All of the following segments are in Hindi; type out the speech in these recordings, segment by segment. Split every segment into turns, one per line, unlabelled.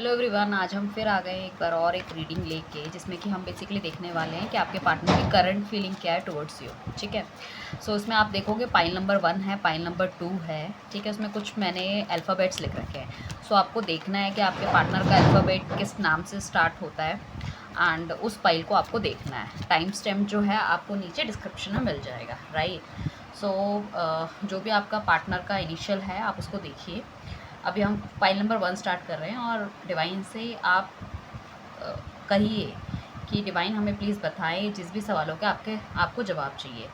हेलो एवरीवन, आज हम फिर आ गए एक बार और एक रीडिंग लेके, जिसमें कि हम बेसिकली देखने वाले हैं कि आपके पार्टनर की करंट फीलिंग क्या है टुवर्ड्स यू। ठीक है। सो उसमें आप देखोगे पाइल नंबर 1 है, पाइल नंबर 2 है। ठीक है। उसमें कुछ मैंने अल्फ़ाबेट्स लिख रखे हैं। सो आपको देखना है कि आपके पार्टनर का अल्फ़ाबेट किस नाम से स्टार्ट होता है एंड उस पाइल को आपको देखना है। टाइम स्टैम्प जो है आपको नीचे डिस्क्रिप्शन में मिल जाएगा, राइट। सो जो भी आपका पार्टनर का इनिशियल है आप उसको देखिए। अभी हम फाइल नंबर 1 स्टार्ट कर रहे हैं और डिवाइन से आप कहिए कि डिवाइन हमें प्लीज़ बताएं जिस भी सवालों के आपको जवाब चाहिए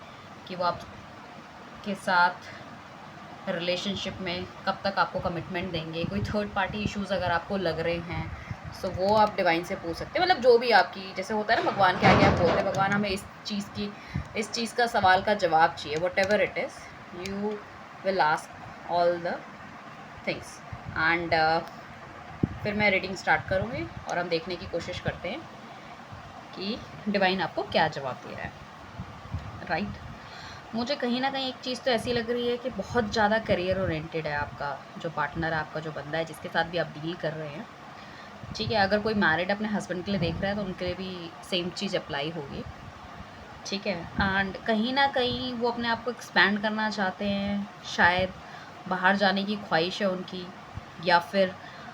कि वो आपके साथ रिलेशनशिप में कब तक आपको कमिटमेंट देंगे। कोई थर्ड पार्टी इश्यूज़ अगर आपको लग रहे हैं सो वो आप डिवाइन से पूछ सकते हैं। मतलब जो भी आपकी, जैसे होता है ना भगवान के आगे आप बोलते हैं भगवान हमें इस चीज़ का सवाल का जवाब चाहिए, what ever it is you will ask all the things and फिर मैं रीडिंग स्टार्ट करूँगी और हम देखने की कोशिश करते हैं कि डिवाइन आपको क्या जवाब दे रहा है, राइट। मुझे कहीं ना कहीं एक चीज़ तो ऐसी लग रही है कि बहुत ज़्यादा करियर ओरिएंटेड है आपका जो पार्टनर है, आपका जो बंदा है जिसके साथ भी आप डील कर रहे हैं। ठीक है। अगर कोई मैरिड अपने हस्बैंड के लिए देख रहा है तो उनके लिए भी सेम चीज़ अप्लाई होगी। ठीक है। एंड कहीं ना कहीं वो अपने आप को एक्सपैंड करना चाहते हैं, शायद बाहर जाने की ख्वाहिश है उनकी, या फिर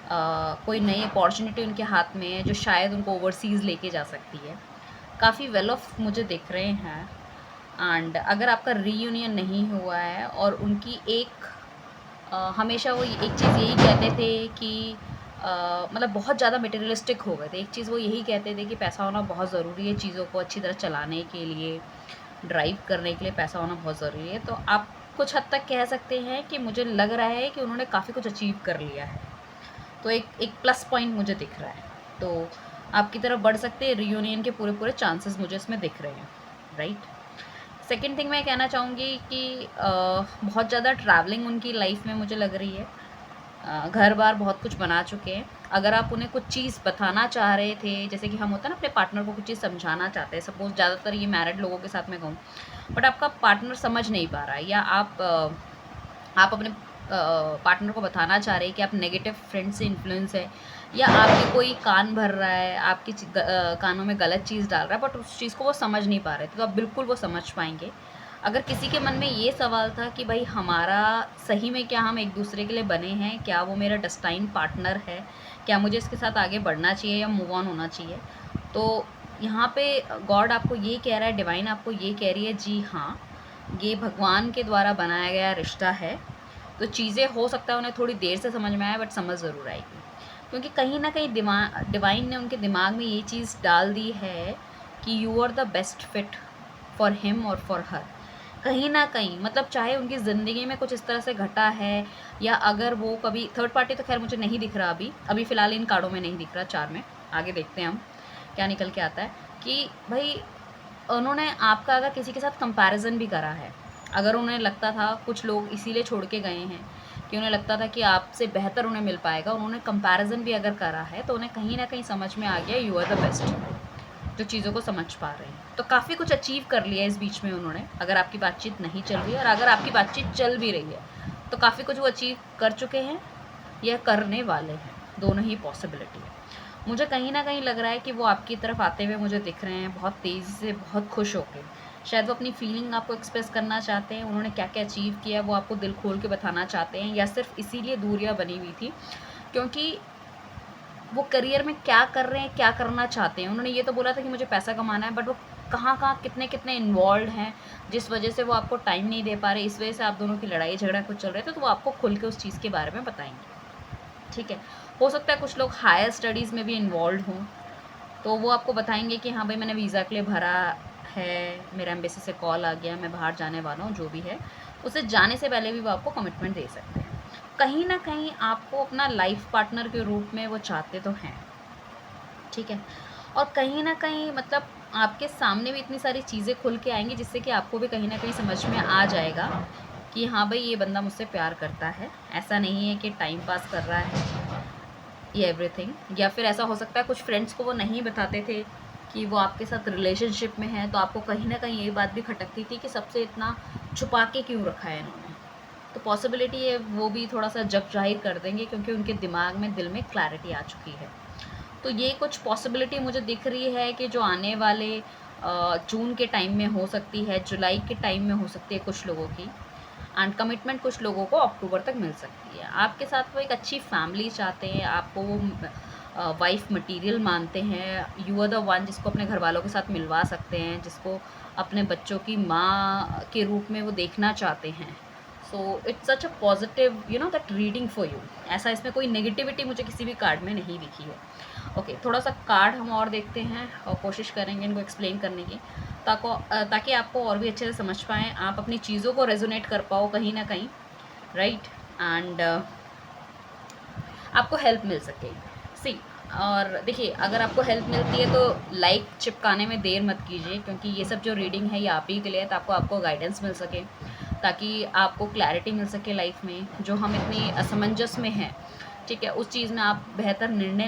कोई नई अपॉर्चुनिटी उनके हाथ में है जो शायद उनको ओवरसीज़ लेके जा सकती है। काफ़ी वेल ऑफ मुझे दिख रहे हैं। एंड अगर आपका रीयूनियन नहीं हुआ है और उनकी हमेशा वो एक चीज़ यही कहते थे कि मतलब बहुत ज़्यादा मटेरियलिस्टिक हो गए थे। एक चीज़ वो यही कहते थे कि पैसा होना बहुत ज़रूरी है, चीज़ों को अच्छी तरह चलाने के लिए, ड्राइव करने के लिए पैसा होना बहुत ज़रूरी है। तो आप कुछ हद तक कह सकते हैं कि मुझे लग रहा है कि उन्होंने काफ़ी कुछ अचीव कर लिया है। तो एक एक प्लस पॉइंट मुझे दिख रहा है। तो आपकी तरफ बढ़ सकते हैं, रियूनियन के पूरे चांसेस मुझे इसमें दिख रहे हैं, राइट। सेकेंड थिंग मैं कहना चाहूँगी कि बहुत ज़्यादा ट्रैवलिंग उनकी लाइफ में मुझे लग रही है। घर बार बहुत कुछ बना चुके हैं। अगर आप उन्हें कुछ चीज़ बताना चाह रहे थे, जैसे कि हम होता है ना अपने पार्टनर को कुछ चीज़ समझाना चाहते हैं, सपोज़ ज़्यादातर ये मैरिड लोगों के साथ मैं कहूँ, बट आपका पार्टनर समझ नहीं पा रहा है, या आप अपने पार्टनर को बताना चाह रहे हैं कि आप नेगेटिव फ्रेंड से इन्फ्लुएंस है, या आपके कोई कान भर रहा है, आपकी कानों में गलत चीज़ डाल रहा है, बट उस चीज़ को वो समझ नहीं पा रहे थे, तो आप बिल्कुल वो समझ पाएंगे। अगर किसी के मन में ये सवाल था कि भाई हमारा सही में क्या हम एक दूसरे के लिए बने हैं, क्या वो मेरा डेस्टाइन पार्टनर है, क्या मुझे इसके साथ आगे बढ़ना चाहिए या मूव ऑन होना चाहिए, तो यहाँ पे गॉड आपको ये कह रहा है, डिवाइन आपको ये कह रही है, जी हाँ, ये भगवान के द्वारा बनाया गया रिश्ता है। तो चीज़ें हो सकता है उन्हें थोड़ी देर से समझ में आए, बट समझ ज़रूर आएगी, क्योंकि कहीं ना कहीं डिवाइन ने उनके दिमाग में ये चीज़ डाल दी है कि you are the best fit for him और फॉर हर। कहीं ना कहीं मतलब चाहे उनकी ज़िंदगी में कुछ इस तरह से घटा है, या अगर वो कभी थर्ड पार्टी, तो खैर मुझे नहीं दिख रहा अभी फ़िलहाल इन कार्डों में नहीं दिख रहा, 4 में, आगे देखते हैं हम क्या निकल के आता है। कि भाई उन्होंने आपका अगर किसी के साथ कंपैरिजन भी करा है, अगर उन्हें लगता था, कुछ लोग इसीलिए छोड़ के गए हैं कि उन्हें लगता था कि आपसे बेहतर उन्हें मिल पाएगा, उन्होंने कंपैरिजन भी अगर करा है तो उन्हें कहीं ना कहीं समझ में आ गया यू आर द बेस्ट, जो चीज़ों को समझ पा रहे हैं। तो काफ़ी कुछ अचीव कर लिया इस बीच में उन्होंने, अगर आपकी बातचीत नहीं चल रही है, और अगर आपकी बातचीत चल भी रही है तो काफ़ी कुछ वो अचीव कर चुके हैं या करने वाले हैं, दोनों ही पॉसिबिलिटी है। मुझे कहीं ना कहीं लग रहा है कि वो आपकी तरफ आते हुए मुझे दिख रहे हैं, बहुत तेज़ी से, बहुत खुश होकर। शायद वो अपनी फीलिंग आपको एक्सप्रेस करना चाहते हैं, उन्होंने क्या क्या अचीव किया वो आपको दिल खोल के बताना चाहते हैं, या सिर्फ इसीलिए दूरियां बनी हुई थी क्योंकि वो करियर में क्या कर रहे हैं, क्या करना चाहते हैं। उन्होंने ये तो बोला था कि मुझे पैसा कमाना है, बट वो कहाँ कहाँ कितने कितने इन्वॉल्व हैं, जिस वजह से वो आपको टाइम नहीं दे पा रहे, इस वजह से आप दोनों की लड़ाई झगड़ा कुछ चल रहे थे, तो वो आपको खुल के उस चीज़ के बारे में बताएंगे। ठीक है। हो सकता है कुछ लोग हायर स्टडीज़ में भी इन्वॉल्व हों, तो वो आपको बताएंगे कि हाँ भाई मैंने वीज़ा के लिए भरा है, मेरा एम्बेसी से कॉल आ गया, मैं बाहर जाने वाला हूँ, जो भी है उसे जाने से पहले भी वो आपको कमिटमेंट दे सकते हैं। कहीं ना कहीं आपको अपना लाइफ पार्टनर के रूप में वो चाहते तो हैं। ठीक है। और कहीं ना कहीं मतलब आपके सामने भी इतनी सारी चीज़ें खुल के आएंगी जिससे कि आपको भी कहीं ना कहीं समझ में आ जाएगा कि हाँ भाई ये बंदा मुझसे प्यार करता है, ऐसा नहीं है कि टाइम पास कर रहा है, ये एवरीथिंग। या फिर ऐसा हो सकता है कुछ फ्रेंड्स को वो नहीं बताते थे कि वो आपके साथ रिलेशनशिप में है, तो आपको कहीं ना कहीं ये बात भी खटकती थी कि सबसे इतना छुपा के क्यों रखा है इन्होंने। तो पॉसिबिलिटी है वो भी थोड़ा सा जग जाहिर कर देंगे, क्योंकि उनके दिमाग में, दिल में क्लैरिटी आ चुकी है। तो ये कुछ पॉसिबिलिटी मुझे दिख रही है कि जो आने वाले जून के टाइम में हो सकती है, जुलाई के टाइम में हो सकती है कुछ लोगों की, एंड कमिटमेंट कुछ लोगों को अक्टूबर तक मिल सकती है। आपके साथ वो एक अच्छी फैमिली चाहते हैं, आपको वो वाइफ मटेरियल मानते हैं, यू आर द वन जिसको अपने घर वालों के साथ मिलवा सकते हैं, जिसको अपने बच्चों की माँ के रूप में वो देखना चाहते हैं। So it's such a positive that reading for you. ऐसा इसमें कोई नेगेटिविटी मुझे किसी भी कार्ड में नहीं दिखी है। ओके, थोड़ा सा कार्ड हम और देखते हैं और कोशिश करेंगे इनको एक्सप्लेन करने की, ताकि आपको और भी अच्छे से समझ पाएँ, आप अपनी चीज़ों को रेजोनेट कर पाओ कहीं ना कहीं, राइट, एंड आपको हेल्प मिल सके। सी, और देखिए, अगर आपको हेल्प मिलती है तो लाइक चिपकाने में देर मत कीजिए, क्योंकि ये सब जो रीडिंग है ये आप ही के लिए है, ताकि आपको गाइडेंस मिल सके, ताकि आपको क्लैरिटी मिल सके लाइफ में, जो हम इतनी असमंजस में हैं, ठीक है, उस चीज़ में आप बेहतर निर्णय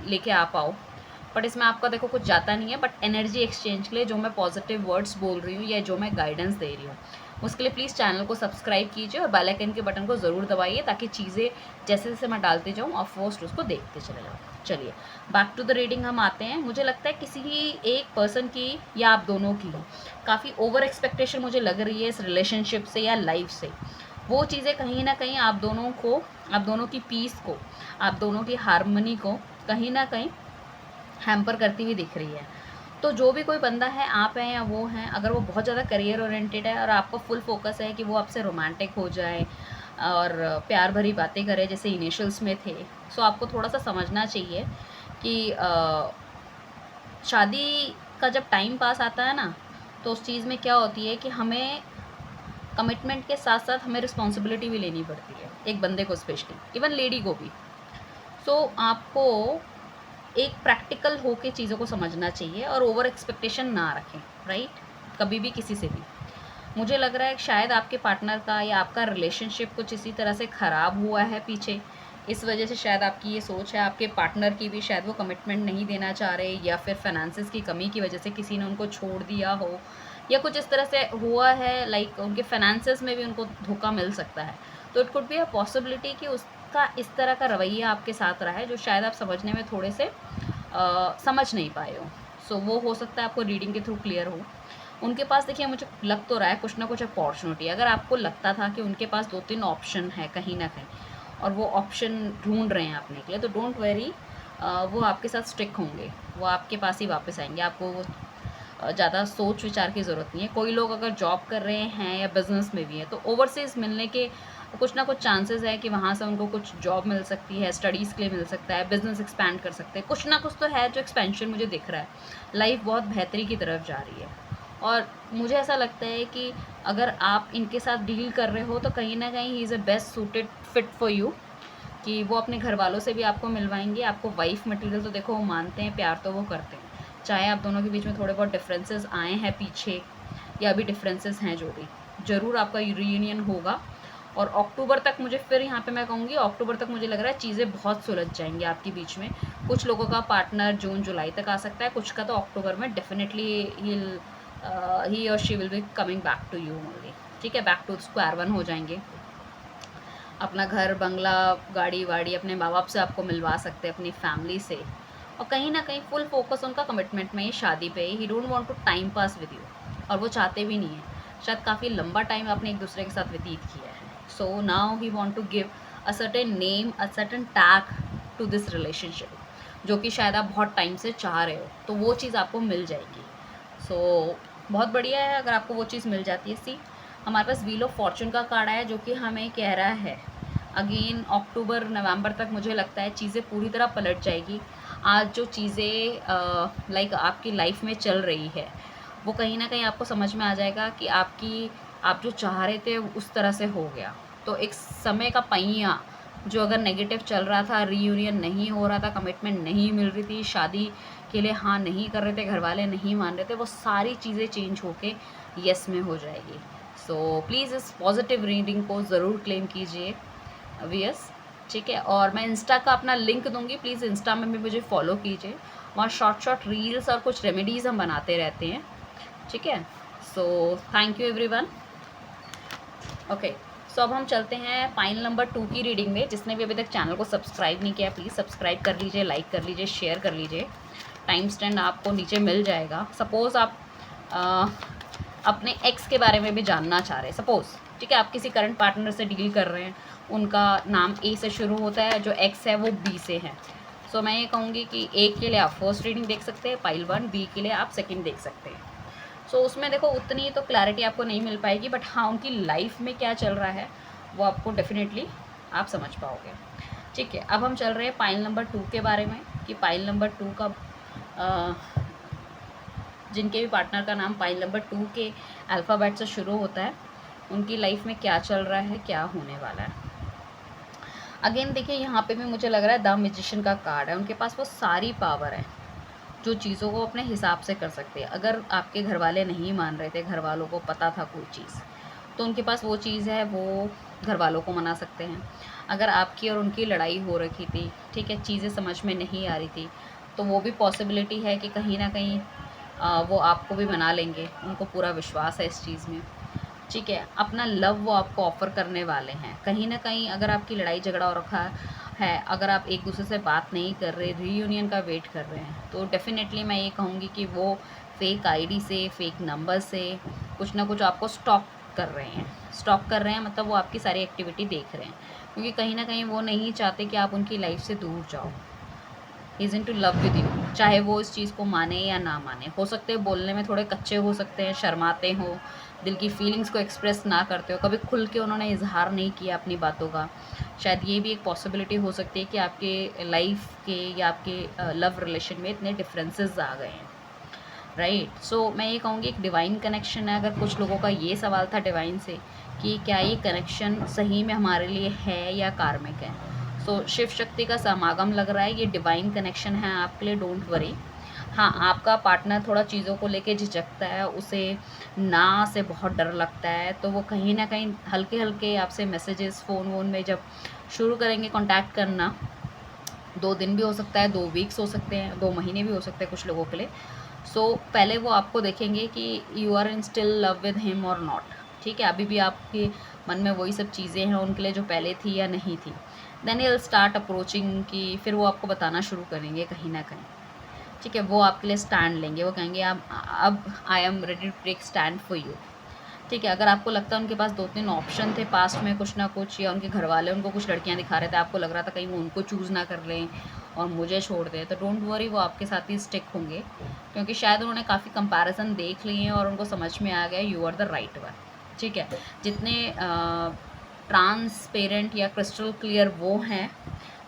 लेके आ पाओ। बट इसमें आपका देखो कुछ जाता नहीं है, बट एनर्जी एक्सचेंज के लिए जो मैं पॉजिटिव वर्ड्स बोल रही हूँ या जो मैं गाइडेंस दे रही हूँ, उसके लिए प्लीज़ चैनल को सब्सक्राइब कीजिए और बेल आइकन के बटन को ज़रूर दबाइए, ताकि चीज़ें जैसे जैसे मैं डालते जाऊँ आप फर्स्ट उसको देखते चले जाओ। चलिए, बैक टू द रीडिंग हम आते हैं। मुझे लगता है किसी भी एक पर्सन की या आप दोनों की काफ़ी ओवर एक्सपेक्टेशन मुझे लग रही है इस रिलेशनशिप से या लाइफ से। वो चीज़ें कहीं ना कहीं आप दोनों की पीस को, आप दोनों की हारमोनी को कहीं ना कहीं हैम्पर करती हुई दिख रही है। तो जो भी कोई बंदा है, आप हैं या वो हैं, अगर वो बहुत ज़्यादा करियर ओरिएंटेड है और आपका फुल फोकस है कि वो आपसे रोमांटिक हो जाए और प्यार भरी बातें करे जैसे इनिशियल्स में थे, सो आपको थोड़ा सा समझना चाहिए कि शादी का जब टाइम पास आता है ना, तो उस चीज़ में क्या होती है कि हमें कमिटमेंट के साथ साथ हमें रिस्पॉन्सिबिलिटी भी लेनी पड़ती है, एक बंदे को स्पेशली, इवन लेडी को भी। सो आपको एक प्रैक्टिकल होके चीज़ों को समझना चाहिए और ओवर एक्सपेक्टेशन ना रखें, राइट, कभी भी किसी से भी। मुझे लग रहा है कि शायद आपके पार्टनर का या आपका रिलेशनशिप कुछ इसी तरह से ख़राब हुआ है पीछे, इस वजह से शायद आपकी ये सोच है। आपके पार्टनर की भी शायद वो कमिटमेंट नहीं देना चाह रहे, या फिर फाइनेंसेस की कमी की वजह से किसी ने उनको छोड़ दिया हो, या कुछ इस तरह से हुआ है, लाइक उनके फाइनेंसेस में भी उनको धोखा मिल सकता है। तो it could be a possibility कि उसका इस तरह का रवैया आपके साथ रहा है, जो शायद आप समझने में थोड़े से समझ नहीं पाए हो। सो वो हो सकता है आपको रीडिंग के थ्रू क्लियर हो। उनके पास देखिए, मुझे लग तो रहा है कुछ ना कुछ अपॉर्चुनिटी। अगर आपको लगता था कि उनके पास 2-3 ऑप्शन है कहीं ना कहीं, और वो ऑप्शन ढूंढ रहे हैं अपने के लिए, तो डोंट वेरी, वो आपके साथ स्टिक होंगे, वो आपके पास ही वापस आएंगे। आपको ज़्यादा सोच विचार की ज़रूरत नहीं है। कोई लोग अगर जॉब कर रहे हैं या बिज़नेस में भी हैं, तो ओवरसीज़ मिलने के कुछ ना कुछ चांसेस है कि वहाँ से उनको कुछ जॉब मिल सकती है, स्टडीज़ के लिए मिल सकता है, बिज़नेस एक्सपैंड कर सकते हैं, कुछ ना कुछ तो है जो एक्सपेंशन मुझे दिख रहा है। लाइफ बहुत बेहतरी की तरफ जा रही है, और मुझे ऐसा लगता है कि अगर आप इनके साथ डील कर रहे हो, तो कहीं ना कहीं he is a best suited fit for you, कि वो अपने घर वालों से भी आपको मिलवाएंगे। आपको वाइफ मटेरियल तो देखो वो मानते हैं, प्यार तो वो करते हैं, चाहे आप दोनों के बीच में थोड़े बहुत डिफरेंसेस आए हैं पीछे, या अभी डिफरेंसेस हैं जो भी, ज़रूर आपका रीयूनियन होगा। और अक्टूबर तक, मुझे फिर यहाँ पे मैं कहूँगी, अक्टूबर तक मुझे लग रहा है चीज़ें बहुत सुलझ जाएंगी आपके बीच में। कुछ लोगों का पार्टनर जून जुलाई तक आ सकता है, कुछ का तो अक्टूबर में डेफिनेटली ही और she will be coming back to you only, ठीक है, बैक टू स्क्वायर वन हो जाएंगे। अपना घर बंगला गाड़ी वाड़ी अपने माँ बाप से आपको मिलवा सकते हैं, अपनी फैमिली से, और कहीं ना कहीं फुल फोकस उनका कमिटमेंट में ही, शादी पे ही don't want to time pass with you, और वो चाहते भी नहीं है। शायद काफ़ी लंबा टाइम आपने एक दूसरे के साथ व्यतीत किया है। So now he want to give a certain name, a certain tag to this relationship, जो कि शायद आप बहुत टाइम से चाह रहे हो, तो वो चीज़ आपको मिल जाएगी। सो बहुत बढ़िया है अगर आपको वो चीज़ मिल जाती है। सी, हमारे पास व्हील ऑफ फॉर्चून का कार्ड है, जो कि हमें कह रहा है अगेन अक्टूबर नवंबर तक मुझे लगता है चीज़ें पूरी तरह पलट जाएगी। आज जो चीज़ें लाइक आपकी लाइफ में चल रही है, वो कहीं ना कहीं आपको समझ में आ जाएगा कि आप जो चाह रहे थे उस तरह से हो गया। तो एक समय का पहिया जो अगर नेगेटिव चल रहा था, रीयूनियन नहीं हो रहा था, कमिटमेंट नहीं मिल रही थी, शादी के लिए हाँ नहीं कर रहे थे, घर वाले नहीं मान रहे थे, वो सारी चीज़ें चेंज होके यस में हो जाएगी। सो प्लीज़ इस पॉजिटिव रीडिंग को ज़रूर क्लेम कीजिए वीएस, ठीक है। और मैं इंस्टा का अपना लिंक दूंगी, प्लीज़ इंस्टा में भी मुझे फॉलो कीजिए, वहाँ शॉर्ट रील्स और कुछ रेमेडीज़ हम बनाते रहते हैं, ठीक है। So thank you everyone. Okay, so अब हम चलते हैं पाइल नंबर 2 की रीडिंग में। जिसने भी अभी तक चैनल को सब्सक्राइब नहीं किया प्लीज़ सब्सक्राइब कर लीजिए, लाइक कर लीजिए, शेयर कर लीजिए। टाइम स्टैंड आपको नीचे मिल जाएगा। सपोज़ आप अपने एक्स के बारे में भी जानना चाह रहे हैं, सपोज़, ठीक है, आप किसी करंट पार्टनर से डील कर रहे हैं, उनका नाम ए से शुरू होता है, जो एक्स है वो बी से है। सो मैं ये कहूँगी कि ए के लिए आप फर्स्ट रीडिंग देख सकते हैं पाइल 1, बी के लिए आप सेकंड देख सकते हैं। सो उसमें देखो उतनी तो क्लैरिटी आपको नहीं मिल पाएगी, बट हाँ उनकी लाइफ में क्या चल रहा है वो आपको डेफिनेटली आप समझ पाओगे। ठीक है, अब हम चल रहे हैं पाइल नंबर 2 के बारे में कि पाइल नंबर 2 का जिनके भी पार्टनर का नाम पाइल नंबर 2 के अल्फ़ाबेट से शुरू होता है, उनकी लाइफ में क्या चल रहा है, क्या होने वाला है। अगेन देखिए यहाँ पे भी मुझे लग रहा है द मैजिशियन का कार्ड है। उनके पास वो सारी पावर है जो चीज़ों को अपने हिसाब से कर सकते हैं। अगर आपके घर वाले नहीं मान रहे थे, घर वालों को पता था कोई चीज़, तो उनके पास वो चीज़ है, वो घर वालों को मना सकते हैं। अगर आपकी और उनकी लड़ाई हो रखी थी, ठीक है, चीज़ें समझ में नहीं आ रही थी, तो वो भी पॉसिबिलिटी है कि कहीं ना कहीं वो आपको भी मना लेंगे। उनको पूरा विश्वास है इस चीज़ में। ठीक है, अपना लव वो आपको ऑफ़र करने वाले हैं। कहीं ना कहीं अगर आपकी लड़ाई झगड़ा हो रखा है, अगर आप एक दूसरे से बात नहीं कर रहे, रीयूनियन का वेट कर रहे हैं, तो डेफ़िनेटली मैं ये कहूँगी कि वो फेक आईडी से, फेक नंबर से कुछ ना कुछ आपको स्टॉक कर रहे हैं। स्टॉक कर रहे हैं मतलब वो आपकी सारी एक्टिविटी देख रहे हैं, क्योंकि कहीं ना कहीं वो नहीं चाहते कि आप उनकी लाइफ से दूर जाओ। Is into love with you, चाहे वो इस चीज़ को माने या ना माने। हो सकते हैं बोलने में थोड़े कच्चे हो सकते हैं, शर्माते हो, दिल की फीलिंग्स को एक्सप्रेस ना करते हो, कभी खुल के उन्होंने इजहार नहीं किया अपनी बातों का। शायद ये भी एक पॉसिबिलिटी हो सकती है कि आपके लाइफ के या आपके लव रिलेशन में इतने डिफरेंसेस आ गए हैं, राइट। सो मैं ये कहूँगी एक डिवाइन कनेक्शन है। अगर कुछ लोगों का ये सवाल था डिवाइन से कि क्या ये कनेक्शन सही में हमारे लिए है या कार्मिक है, सो शिव शक्ति का समागम लग रहा है, ये डिवाइन कनेक्शन है आपके लिए, डोंट वरी। हाँ, आपका पार्टनर थोड़ा चीज़ों को लेके झिझकता है, उसे ना से बहुत डर लगता है, तो वो कहीं ना कहीं हल्के हल्के आपसे मैसेजेस फ़ोन वोन में जब शुरू करेंगे कांटेक्ट करना, 2 दिन भी हो सकता है, 2 वीक्स हो सकते हैं, 2 महीने भी हो सकते हैं कुछ लोगों के लिए। सो पहले वो आपको देखेंगे कि you are in still love with him और नॉट। ठीक है, अभी भी आपके मन में वही सब चीज़ें हैं उनके लिए जो पहले थी या नहीं थी। Then he will start approaching, कि फिर वो आपको बताना शुरू करेंगे कहीं ना कहीं। ठीक है, वो आपके लिए स्टैंड लेंगे, वो कहेंगे अब I am ready to take stand for you. ठीक है, अगर आपको लगता है उनके पास 2-3 ऑप्शन थे पास्ट में कुछ ना कुछ, या उनके घर वाले उनको कुछ लड़कियां दिखा रहे थे, आपको लग रहा था कहीं वो उनको चूज़ ना कर लें और मुझे छोड़ दें, तो डोंट वरी, वो आपके साथ ही स्टिक होंगे, क्योंकि शायद उन्होंने काफ़ी कंपैरिजन देख लिए हैं और उनको समझ में आ गया you are the right one. ठीक है, जितने ट्रांसपेरेंट या क्रिस्टल क्लियर वो हैं,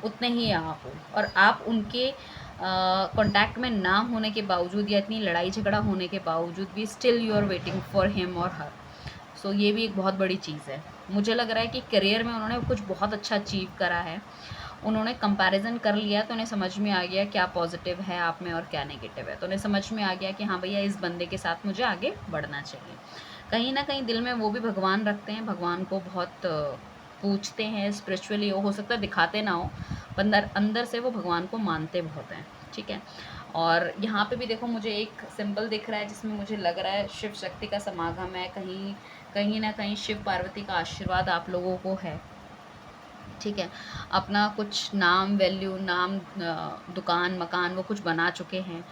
उतने ही आप हो। और आप उनके कांटेक्ट में ना होने के बावजूद या इतनी लड़ाई झगड़ा होने के बावजूद भी still you are waiting for him और हर। सो ये भी एक बहुत बड़ी चीज़ है। मुझे लग रहा है कि करियर में उन्होंने कुछ बहुत अच्छा अचीव करा है। उन्होंने कंपैरिजन कर लिया तो उन्हें समझ में आ गया क्या पॉजिटिव है आप में और क्या नेगेटिव है, तो उन्हें समझ में आ गया कि हाँ भैया इस बंदे के साथ मुझे आगे बढ़ना चाहिए। कहीं ना कहीं दिल में वो भी भगवान रखते हैं, भगवान को बहुत पूछते हैं स्पिरिचुअली, हो सकता है दिखाते ना हो, पर अंदर से वो भगवान को मानते बहुत हैं। ठीक है, और यहाँ पे भी देखो मुझे एक सिंबल दिख रहा है जिसमें मुझे लग रहा है शिव शक्ति का समागम है, कहीं कहीं ना कहीं शिव पार्वती का आशीर्वाद आप लोगों को है। ठीक है, अपना कुछ नाम, वैल्यू, नाम, दुकान, मकान वो कुछ बना चुके हैं।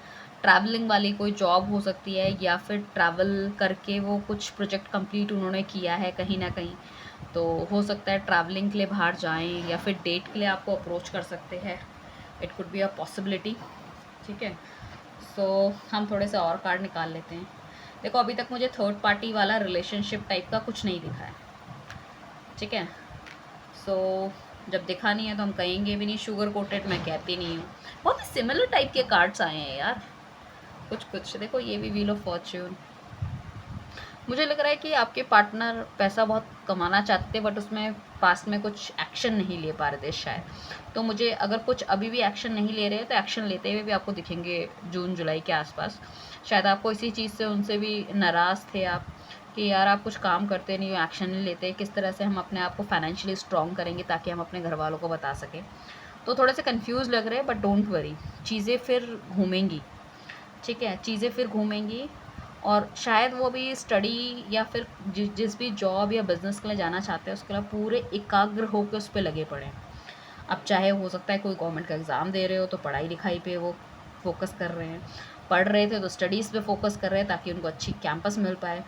ट्रैवलिंग वाली कोई जॉब हो सकती है, या फिर ट्रैवल करके वो कुछ प्रोजेक्ट कंप्लीट उन्होंने किया है कहीं ना कहीं, तो हो सकता है ट्रैवलिंग के लिए बाहर जाएं, या फिर डेट के लिए आपको अप्रोच कर सकते हैं। It could be a possibility. ठीक है, सो हम थोड़े से और कार्ड निकाल लेते हैं। देखो अभी तक मुझे थर्ड पार्टी वाला रिलेशनशिप टाइप का कुछ नहीं दिखा है। ठीक है, सो जब दिखा नहीं है तो हम कहेंगे भी नहीं, शुगर कोटेड मैं कहती नहीं हूँ। बहुत ही सिमिलर टाइप के कार्ड्स आए हैं यार, कुछ कुछ। देखो ये भी व्हील ऑफ फॉर्च्यून। मुझे लग रहा है कि आपके पार्टनर पैसा बहुत कमाना चाहते, बट उसमें पास्ट में कुछ एक्शन नहीं ले पा रहे थे शायद। तो मुझे अगर कुछ अभी भी एक्शन नहीं ले रहे हैं तो एक्शन लेते हुए भी आपको दिखेंगे जून जुलाई के आसपास। शायद आपको इसी चीज़ से उनसे भी नाराज़ थे आप, कि यार आप कुछ काम करते नहीं हो, एक्शन नहीं लेते, किस तरह से हम अपने आप को फाइनेंशियली स्ट्रॉन्ग करेंगे ताकि हम अपने घर वालों को बता सकें। तो थोड़े से कंफ्यूज लग रहे हैं, बट डोंट वरी, चीज़ें फिर घूमेंगी। ठीक है, चीज़ें फिर घूमेंगी और शायद वो भी स्टडी या फिर जिस भी जॉब या बिज़नेस के लिए जाना चाहते हैं उसके लिए पूरे एकाग्र होकर उस पर लगे पड़े हैं। अब चाहे हो सकता है कोई गवर्नमेंट का एग्ज़ाम दे रहे हो तो पढ़ाई लिखाई पे वो फोकस कर रहे हैं, पढ़ रहे थे तो स्टडीज़ पे फोकस कर रहे हैं ताकि उनको अच्छी कैंपस मिल पाए,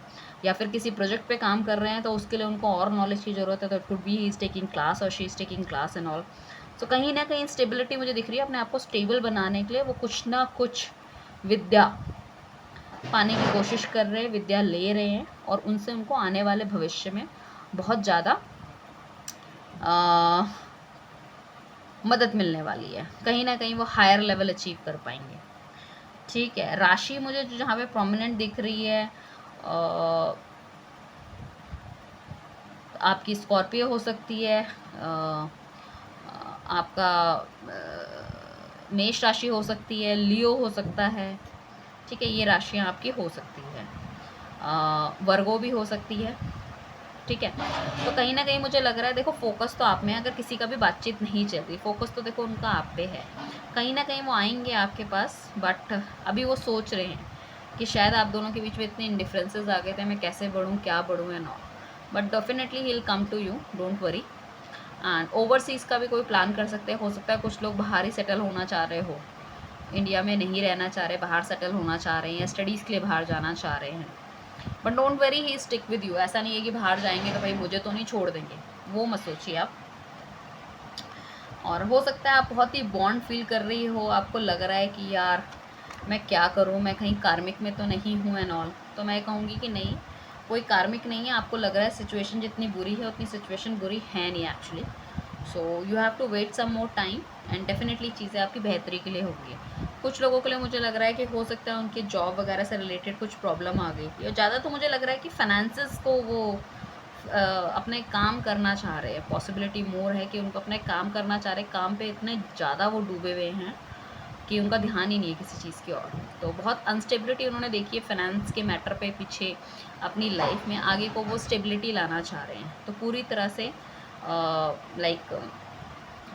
या फिर किसी प्रोजेक्ट पे काम कर रहे हैं तो उसके लिए उनको और नॉलेज की ज़रूरत है, तो it could be he is taking class और she is taking class and all. तो कहीं ना कहीं स्टेबिलिटी मुझे दिख रही है। अपने आप को स्टेबल बनाने के लिए वो कुछ ना कुछ विद्या पाने की कोशिश कर रहे हैं, विद्या ले रहे हैं, और उनसे उनको आने वाले भविष्य में बहुत ज़्यादा मदद मिलने वाली है। कहीं ना कहीं वो हायर लेवल अचीव कर पाएंगे। ठीक है, राशि मुझे जो जहाँ पे प्रोमिनेंट दिख रही है आपकी स्कॉर्पियो हो सकती है, आपका मेष राशि हो सकती है, लियो हो सकता है। ठीक है, ये राशियाँ आपकी हो सकती है, वर्गो भी हो सकती है। ठीक है, तो कहीं ना कहीं मुझे लग रहा है, देखो फोकस तो आप में है। अगर किसी का भी बातचीत नहीं चल रही, फोकस तो देखो उनका आप पे है। कहीं ना कहीं वो आएंगे आपके पास, बट अभी वो सोच रहे हैं कि शायद आप दोनों के बीच में इतने इंडिफरेंसेस आ गए थे, मैं कैसे बढ़ूँ, क्या बढ़ूँ and all, but definitely he will come to you, don't worry. And overseas का भी कोई प्लान कर सकते हैं। हो सकता है कुछ लोग बाहर ही सेटल होना चाह रहे हो, इंडिया में नहीं रहना चाह रहे, बाहर सेटल होना चाह रहे हैं, या स्टडीज़ के लिए बाहर जाना चाह रहे हैं। But don't very he stick with you. ऐसा नहीं है कि बाहर जाएंगे तो भाई मुझे तो नहीं छोड़ देंगे, वो मत सोचिए आप। और हो सकता है आप बहुत ही बॉन्ड फील कर रही हो, आपको लग रहा है कि यार मैं क्या करूँ, मैं कहीं कार्मिक में तो नहीं हूँ एंड ऑल। तो मैं कहूँगी कि नहीं, कोई कार्मिक नहीं है। आपको लग रहा है सिचुएशन जितनी बुरी है उतनी सिचुएशन बुरी है नहीं actually. So you have to wait some more time and definitely चीज़ें आपकी बेहतरी के लिए होंगी। कुछ लोगों के लिए मुझे लग रहा है कि हो सकता है उनके जॉब वगैरह से रिलेटेड कुछ प्रॉब्लम आ गई थी, और ज़्यादा तो मुझे लग रहा है कि फाइनेंसेस को वो अपने काम करना चाह रहे हैं। पॉसिबिलिटी मोर है कि उनको अपने काम करना चाह रहे हैं, काम पे इतने ज़्यादा वो डूबे हुए हैं कि उनका ध्यान ही नहीं है किसी चीज़ की ओर। तो बहुत अनस्टेबिलिटी उन्होंने देखी है फाइनेंस के मैटर पे पीछे अपनी लाइफ में। आगे को वो स्टेबिलिटी लाना चाह रहे हैं, तो पूरी तरह से लाइक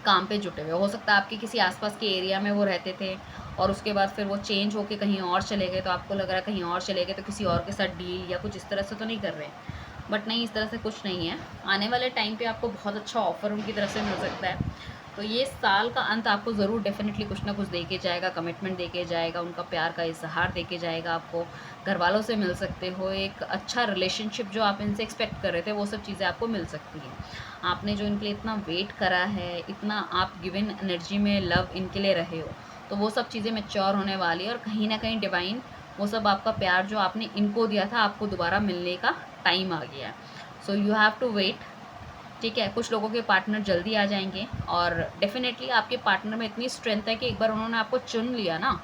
काम पे जुटे हुए। हो सकता है आपके किसी आसपास के एरिया में वो रहते थे और उसके बाद फिर वो चेंज होके कहीं और चले गए, तो आपको लग रहा है कहीं और चले गए तो किसी और के साथ डील या कुछ इस तरह से तो नहीं कर रहे हैं। बट नहीं, इस तरह से कुछ नहीं है। आने वाले टाइम पे आपको बहुत अच्छा ऑफर उनकी तरफ से मिल सकता है। तो ये साल का अंत आपको ज़रूर डेफिनेटली कुछ ना कुछ दे के जाएगा, कमिटमेंट दे के जाएगा, उनका प्यार का इजहार दे के जाएगा। आपको घर वालों से मिल सकते हो, एक अच्छा रिलेशनशिप जो आप इनसे एक्सपेक्ट कर रहे थे वो सब चीज़ें आपको मिल सकती हैं। आपने जो इनके लिए इतना वेट करा है, इतना आप गिवन एनर्जी में लव इनके लिए रहे हो, तो वो सब चीज़ें मैच्योर होने वाली है। और कहीं ना कहीं डिवाइन वो सब आपका प्यार जो आपने इनको दिया था, आपको दोबारा मिलने का टाइम आ गया है। So you have to wait. ठीक है, कुछ लोगों के पार्टनर जल्दी आ जाएंगे, और डेफिनेटली आपके पार्टनर में इतनी स्ट्रेंथ है कि एक बार उन्होंने आपको चुन लिया ना,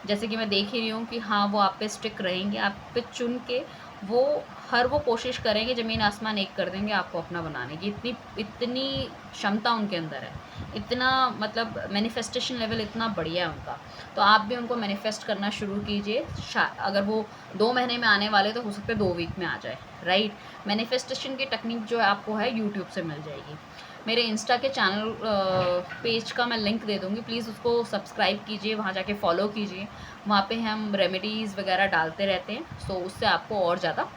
जैसे कि मैं देख ही रही हूँ कि हाँ वो आप पे स्टिक रहेंगे, आप पे चुन के वो कोशिश करेंगे, ज़मीन आसमान एक कर देंगे आपको अपना बनाने की। इतनी इतनी क्षमता उनके अंदर है, इतना मतलब मैनिफेस्टेशन लेवल इतना बढ़िया है उनका। तो आप भी उनको मैनिफेस्ट करना शुरू कीजिए। अगर वो 2 महीने में आने वाले तो हो सकता है 2 वीक में आ जाए, राइट। मैनिफेस्टेशन की टेक्निक जो है आपको है यूट्यूब से मिल जाएगी। मेरे इंस्टा के चैनल पेज का मैं लिंक दे दूँगी, प्लीज़ उसको सब्सक्राइब कीजिए, वहाँ जाके फॉलो कीजिए। वहाँ पे हम रेमेडीज़ वगैरह डालते रहते हैं, सो उससे आपको और ज़्यादा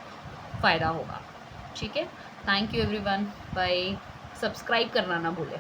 फ़ायदा होगा। ठीक है, thank you everyone, bye. Subscribe करना ना भूलें।